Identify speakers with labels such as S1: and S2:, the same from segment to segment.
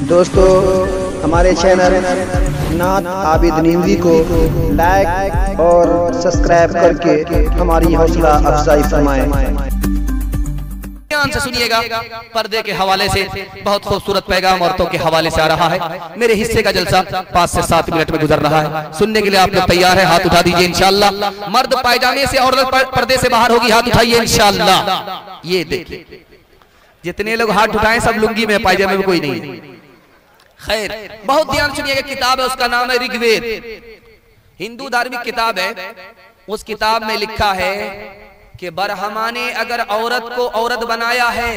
S1: दोस्तों हमारे चैनल नात आबिद निंदी को लाइक और सब्सक्राइब करके हमारी हौसला अफजाई फरमाएं।
S2: ध्यान से सुनिएगा, पर्दे के हवाले से बहुत खूबसूरत पैगाम औरतों के हवाले से आ रहा है। मेरे हिस्से का जलसा 5 से 7 मिनट में गुजर रहा है। सुनने के लिए आप लोग तैयार हैं? हाथ उठा दीजिए इंशाअल्लाह। मर्द पायजामे से, औरत पर्दे से बाहर होगी, हाथ उठाइए इंशाअल्लाह। ये देखिए, जितने लोग हाथ उठाएं सब लुंगी में, पायजामे में कोई नहीं है। खैर, बहुत ध्यान सुनिएगा। किताब है, उसका नाम है ऋग्वेद। हिंदू धार्मिक किताब है। उस किताब में लिखा है कि बरहमा ने अगर औरत को औरत बनाया है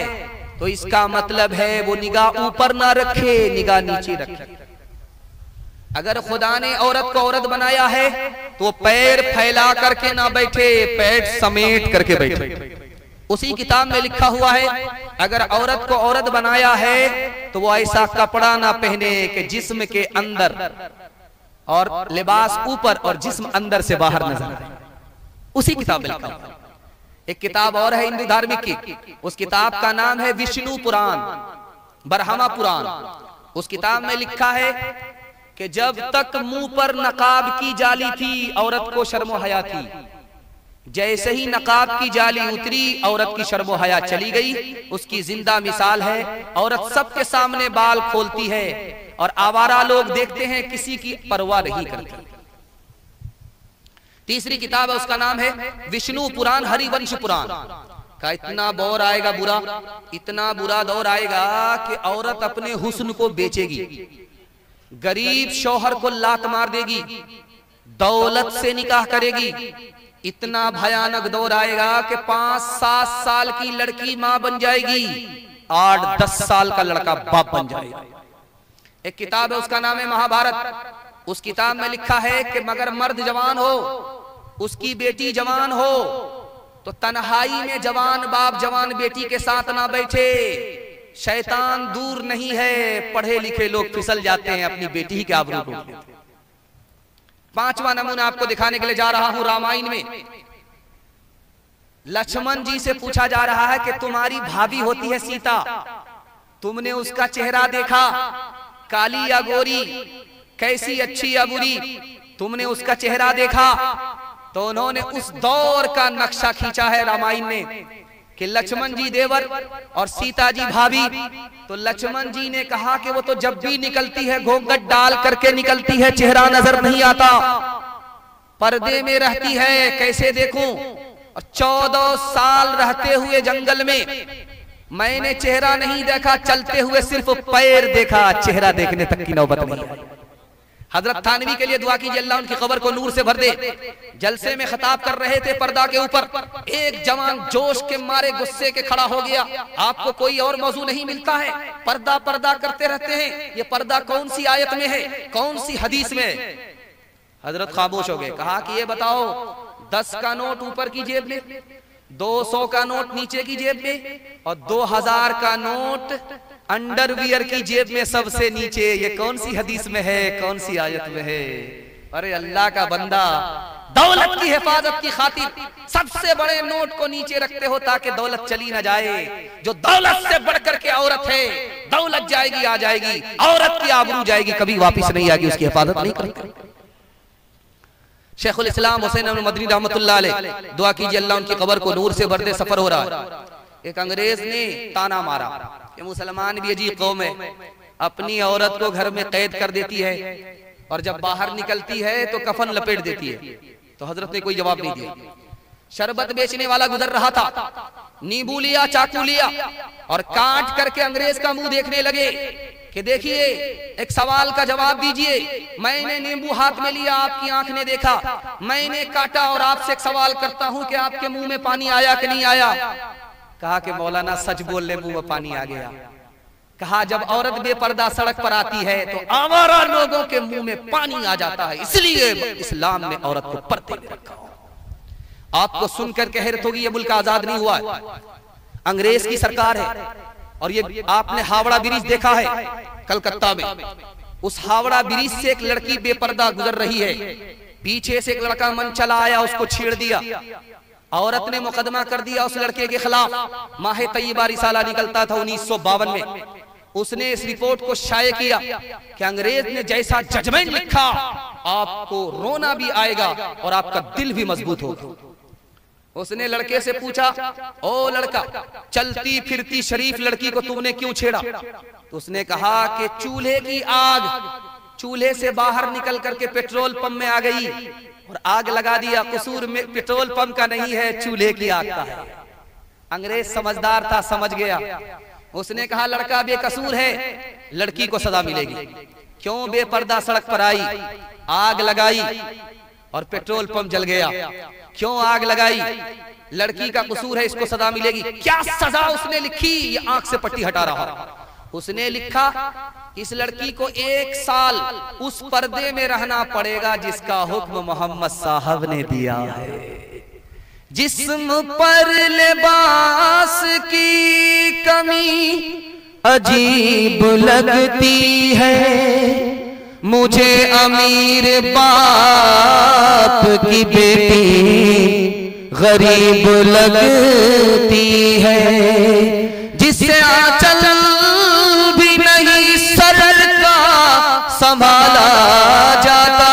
S2: तो इसका मतलब है वो निगाह ऊपर ना रखे, निगाह नीचे रखे। अगर खुदा ने औरत को औरत बनाया है तो पैर फैला करके ना बैठे, पेट समेट करके बैठे। उसी किताब में लिखा हुआ है अगर औरत को औरत बनाया है तो वो ऐसा कपड़ा ना पहने कि जिस्म के अंदर और लिबास ऊपर और जिस्म अंदर से बाहर नजर आए। उसी किताब में लिखा हुआ है। एक किताब और है हिंदू धार्मिक की, उस किताब का नाम है विष्णु पुराण, बरहमा पुराण। उस किताब में लिखा है कि जब तक मुंह पर नकाब की जाली थी औरत को शर्मो हया थी, जैसे ही नकाब की जाली उतरी औरत की शर्मो हया चली गई। उसकी जिंदा मिसाल है, औरत सबके सामने बाल खोलती है और आवारा लोग देखते हैं, किसी की परवाह नहीं करती। तीसरी किताब है, उसका नाम है विष्णु पुराण, हरिवंश पुराण का। इतना दौर आएगा बुरा, इतना बुरा दौर आएगा कि औरत अपने हुस्न को बेचेगी, गरीब शौहर को लात मार देगी, दौलत से निकाह करेगी। इतना भयानक दौर आएगा कि 5-7 साल की लड़की मां बन जाएगी, 8-10 साल का लड़का बाप बन जाएगा। एक किताब है, उसका नाम है महाभारत। उस किताब में लिखा है कि मगर मर्द जवान हो, उसकी बेटी जवान हो तो तन्हाई में जवान बाप जवान बेटी के साथ ना बैठे। शैतान दूर नहीं है, पढ़े लिखे लोग फिसल जाते हैं अपनी बेटी के आबरू को। 5वां नमूना आपको दिखाने के लिए जा रहा हूं। रामायण में लक्ष्मण जी से पूछा जा रहा है कि तुम्हारी भाभी होती है सीता, तुमने उसका चेहरा देखा, काली या गोरी, कैसी, अच्छी या बुरी, तुमने उसका चेहरा देखा? तो उन्होंने उस दौर का नक्शा खींचा है रामायण में कि लक्ष्मण जी देवर और सीता जी भाभी। तो लक्ष्मण जी ने कहा कि वो तो जब भी निकलती है घूंघट डाल करके निकलती है, चेहरा नजर नहीं आता, पर्दे में रहती है, कैसे देखूं? और 14 साल रहते हुए जंगल में मैंने चेहरा नहीं देखा, चलते हुए सिर्फ पैर देखा, चेहरा देखने तक की नौबत नहीं आई। हजरत थानवी के लिए दुआ कीजिए, अल्लाह उनकी कब्र को नूर से भर दे। जलसे में खिताब कर रहे थे पर्दा के ऊपर, एक जवान जोश के मारे गुस्से के खड़ा हो गया। आपको कोई और मौजू नहीं मिलता है, पर्दा पर्दा करते रहते हैं, ये पर्दा कौन सी आयत में है, कौन सी हदीस में है? हजरत खामोश हो गए। कहा कि ये बताओ, 10 का नोट ऊपर की जेब में, 200 का नोट नीचे की जेब में और 2000 का नोट अंडरवियर की जेब में सबसे नीचे, ये कौन सी हदीस में है, कौन सी आयत में है? अरे अल्लाह का बंदा, दौलत की हिफाजत की खातिर सबसे बड़े नोट को नीचे रखते हो ताकि दौलत चली ना जाए। जो दौलत से बढ़कर के औरत है, दौलत जाएगी आ जाएगी, औरत की आबरू जाएगी, कभी वापस नहीं आएगी, उसकी हिफाजत नहीं करेगी। शेखुल इस्लाम हुसैन मदनी रहमतुल्लाह अलैह, दुआ कीजिए अल्लाह उनकी कब्र को नूर से भर दे। सफर हो रहा है, एक अंग्रेज ने ताना मारा कि मुसलमान भी अजीब कौम है, अपनी औरत को घर में कैद कर देती है और जब बाहर निकलती है तो कफन लपेट देती है। तो हजरत ने कोई जवाब नहीं दिया। शरबत बेचने वाला गुजर रहा था, नींबू लिया, चाकू लिया और काट करके अंग्रेज का मुंह देखने लगे कि देखिए, एक सवाल का जवाब दीजिए। मैंने नींबू हाथ में लिया, आपकी आंख ने देखा, मैंने काटा और आपसे एक सवाल करता हूं कि आपके मुंह में पानी आया कि नहीं आया? कहा कि मौलाना सच बोलने मुंह में पानी आ गया। कहा जब औरत बेपर्दा सड़क पर आती है तो आवारा लोगों के मुंह में पानी आ जाता है, इसलिए इस्लाम ने औरत को पर्दे में रखा। आपको सुनकर के हैरत होगी, ये मुल्क आजाद नहीं हुआ है, अंग्रेज की सरकार है। और ये आपने हावड़ा ब्रिज देखा है कलकत्ता में, उस हावड़ा ब्रिज से एक लड़की बेपर्दा गुजर रही है, पीछे से एक लड़का मन चला आया, उसको छेड़ दिया। औरत ने मुकदमा कर दिया उस लड़के के खिलाफ। माह तैयबा रिसाला निकलता था 1952 में। उसने इस रिपोर्ट को शाये किया कि अंग्रेज ने जैसा जजमेंट लिखा आपको रोना भी आएगा और आपका दिल भी मजबूत होगा। उसने लड़के से पूछा, ओ लड़का, चलती फिरती शरीफ लड़की को तुमने क्यों छेड़ा? तो उसने कहा कि चूल्हे की आग चूल्हे से बाहर निकल करके पेट्रोल पंप में आ गई और आग लगा दिया। कसूर में पेट्रोल पंप का नहीं है, चूल्हे की आग का है। अंग्रेज समझदार था, समझ गया। उसने कहा लड़का बेकसूर है, लड़की को सजा मिलेगी। क्यों बेपर्दा सड़क पर आई, आग लगाई और पेट्रोल पंप जल गया? क्यों आग लगाई? लड़की का कसूर है, इसको सजा मिलेगी। क्या सजा उसने लिखी? ये आंख से पट्टी हटा रहा। उसने लिखा इस लड़की को 1 साल उस पर्दे में रहना पड़ेगा जिसका हुक्म मोहम्मद साहब ने दिया है। जिस्म पर लिबास की कमी अजीब लगती है, मुझे अमीर बाप की बेटी गरीब लगती है। जिसे आंचल भी नहीं सर का संभाला जाता,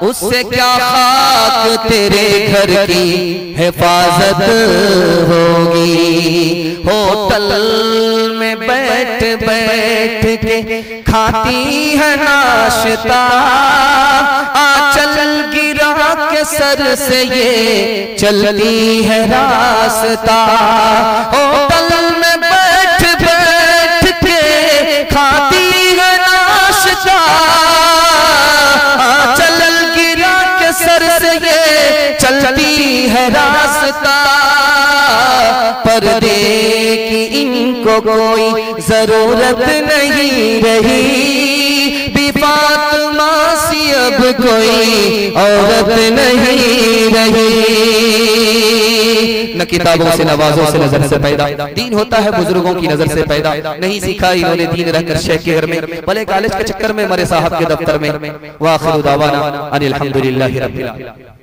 S2: उससे क्या खाक तेरे घर की हिफाजत होगी। होटल में बैठ बैठ के खाती है नाश्ता, आंचल गिरा के सर से ये चलती है रास्ता। होटल में बैठ बैठ के खाती है नाश्ता, आंचल गिरा के सर से ये चलती है रास्ता। पर्दे की इनको कोई जरूरत नहीं रही, फातिमा सी अब कोई औरत नहीं रही। न किताबों से नवाजों से नजर से पैदा, दीन होता है बुजुर्गों की नजर से पैदा। नहीं सीखा इन्होंने दीन रहकर शेख के घर में, भले कॉलेज के चक्कर में मरे साहब के दफ्तर में। वाखिर दावाना अनिल हम्दुलिल्लाहि रब्बिल आलमीन।